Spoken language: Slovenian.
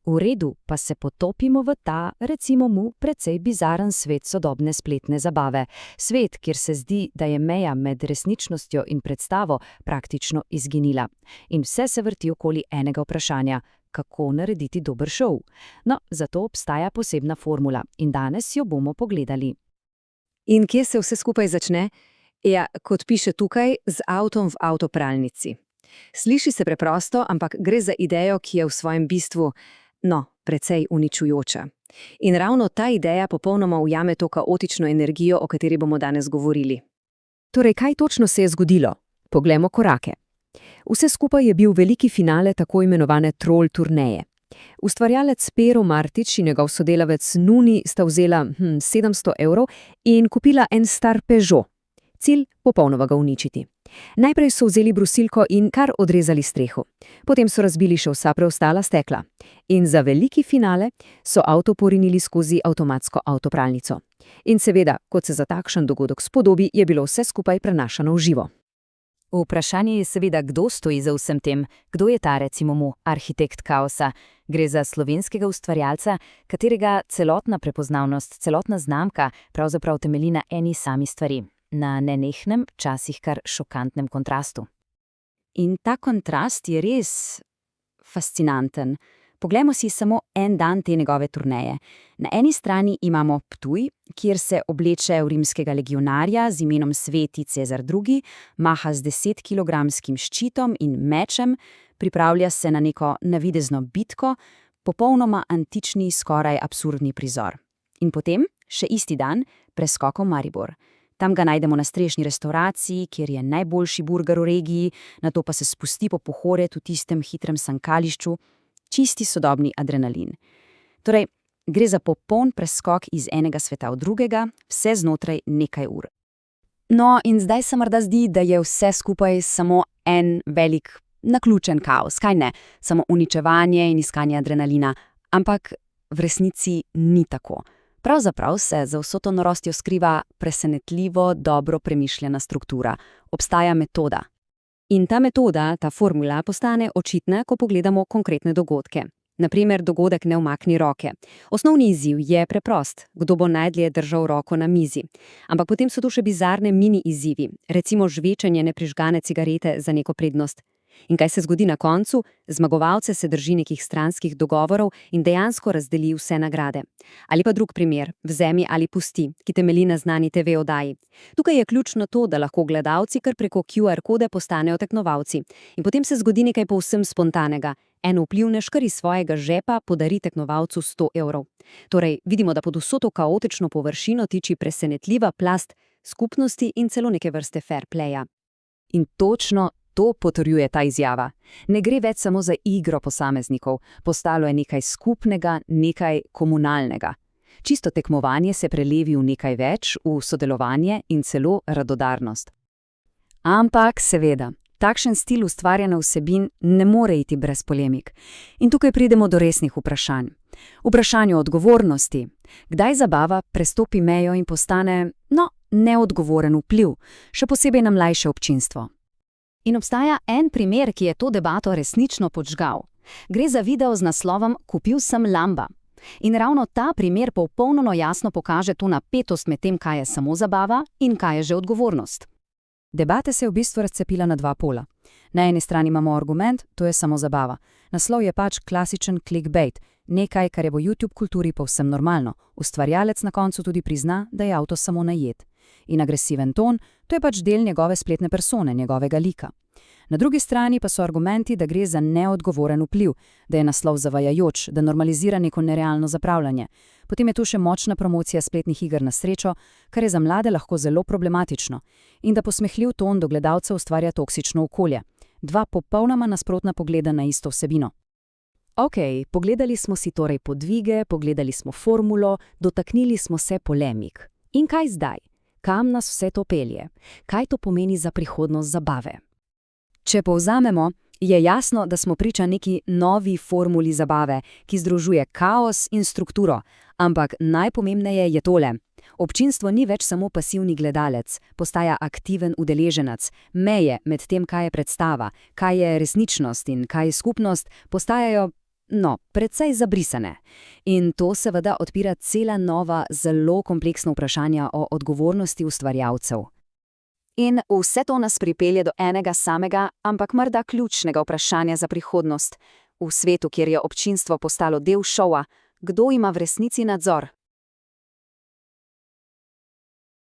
V redu, pa se potopimo v ta, recimo mu, precej bizaren svet sodobne spletne zabave. Svet, kjer se zdi, da je meja med resničnostjo in predstavo praktično izginila. In vse se vrti okoli enega vprašanja: kako narediti dober šov? No, zato obstaja posebna formula in danes jo bomo pogledali. In kje se vse skupaj začne? Ja, kot piše tukaj, z avtom v avtopralnici. Sliši se preprosto, ampak gre za idejo, ki je v svojem bistvu, precej uničujoča. In ravno ta ideja popolnoma ujame to kaotično energijo, o kateri bomo danes govorili. Torej, kaj točno se je zgodilo? Poglejmo korake. Vse skupaj je bil veliki finale tako imenovane Troll turneje. Ustvarjalec Pero Martič in njegov sodelavec Nuni sta vzela 700 € in kupila en star Peugeot. Cilj: popolnoma ga uničiti. Najprej so vzeli brusilko in kar odrezali streho. Potem so razbili še vsa preostala stekla. In za veliki finale so avto porinili skozi avtomatsko avtopralnico. In seveda, kot se za takšen dogodek spodobi, je bilo vse skupaj prenašano v živo. Vprašanje je seveda, kdo stoji za vsem tem, kdo je ta, recimo mu, arhitekt kaosa. Gre za slovenskega ustvarjalca, katerega celotna prepoznavnost, celotna znamka pravzaprav temelji na eni sami stvari. Na nenehnem, včasih kar šokantnem kontrastu. In ta kontrast je res fascinanten. Poglejmo si samo en dan te njegove turneje. Na eni strani imamo Ptuj, kjer se obleče v rimskega legionarja z imenom Sveti Cezar II., maha z 10-kilogramskim ščitom in mečem, pripravlja se na neko navidezno bitko, popolnoma antični, skoraj absurdni prizor. In potem, še isti dan, preskok v Maribor. Tam ga najdemo na strešni restavraciji, kjer je najboljši burger v regiji, nato pa se spusti po Pohoret v tistem hitrem sankališču, čisti sodobni adrenalin. Torej, gre za popoln preskok iz enega sveta v drugega, vse znotraj nekaj ur. No, in zdaj se morda zdi, da je vse skupaj samo en velik, naključen kaos, kaj ne? Samo uničevanje in iskanje adrenalina. Ampak v resnici ni tako. Pravzaprav se za vso to norostjo skriva presenetljivo dobro premišljena struktura. Obstaja metoda. In ta metoda, ta formula, postane očitna, ko pogledamo konkretne dogodke. Naprimer, dogodek Ne umakni roke. Osnovni izziv je preprost, kdo bo najdlje držal roko na mizi. Ampak potem so tu še bizarne mini izzivi, recimo žvečenje neprižgane cigarete za neko prednost. In kaj se zgodi na koncu? Zmagovalce se drži nekih stranskih dogovorov in dejansko razdeli vse nagrade. Ali pa drug primer, Vzemi ali pusti, ki temelji na znani TV oddaji. Tukaj je ključno to, da lahko gledalci kar preko QR kode postanejo tekmovalci. In potem se zgodi nekaj povsem spontanega. En vplivnež kar iz svojega žepa podari tekmovalcu 100 €. Torej, vidimo, da pod vso to kaotično površino tiči presenetljiva plast skupnosti in celo neke vrste fair playa. In točno to potrjuje ta izjava. Ne gre več samo za igro posameznikov, postalo je nekaj skupnega, nekaj komunalnega. Čisto tekmovanje se prelevi v nekaj več, v sodelovanje in celo radodarnost. Ampak, seveda, takšen stil ustvarjanja vsebin ne more iti brez polemik. In tukaj pridemo do resnih vprašanj. Vprašanje odgovornosti. Kdaj zabava prestopi mejo in postane, neodgovoren vpliv, še posebej na mlajše občinstvo. In obstaja en primer, ki je to debato resnično podžgal. Gre za video z naslovom Kupil sem Lamba. In ravno ta primer popolnoma jasno pokaže to napetost med tem, kaj je samo zabava in kaj je že odgovornost. Debata se je v bistvu razcepila na dva pola. Na eni strani imamo argument, to je samo zabava. Naslov je pač klasičen clickbait, nekaj, kar je v YouTube kulturi povsem normalno. Ustvarjalec na koncu tudi prizna, da je avto samo najet. In agresiven ton, to je pač del njegove spletne persone, njegovega lika. Na drugi strani pa so argumenti, da gre za neodgovoren vpliv, da je naslov zavajajoč, da normalizira neko nerealno zapravljanje. Potem je tu še močna promocija spletnih iger na srečo, kar je za mlade lahko zelo problematično, in da posmehljiv ton do gledalcev ustvarja toksično okolje. Dva popolnoma nasprotna pogleda na isto vsebino. Okej, pogledali smo si torej podvige, pogledali smo formulo, dotaknili smo se polemik. In kaj zdaj? Kam nas vse to pelje? Kaj to pomeni za prihodnost zabave? Če povzamemo, je jasno, da smo priča neki novi formuli zabave, ki združuje kaos in strukturo, ampak najpomembneje je tole. Občinstvo ni več samo pasivni gledalec, postaja aktiven udeleženec. Meje med tem, kaj je predstava, kaj je resničnost in kaj je skupnost, postajajo precej zabrisane. In to seveda odpira cela nova, zelo kompleksna vprašanja o odgovornosti ustvarjalcev. In vse to nas pripelje do enega samega, ampak morda ključnega vprašanja za prihodnost. V svetu, kjer je občinstvo postalo del šova, kdo ima v resnici nadzor?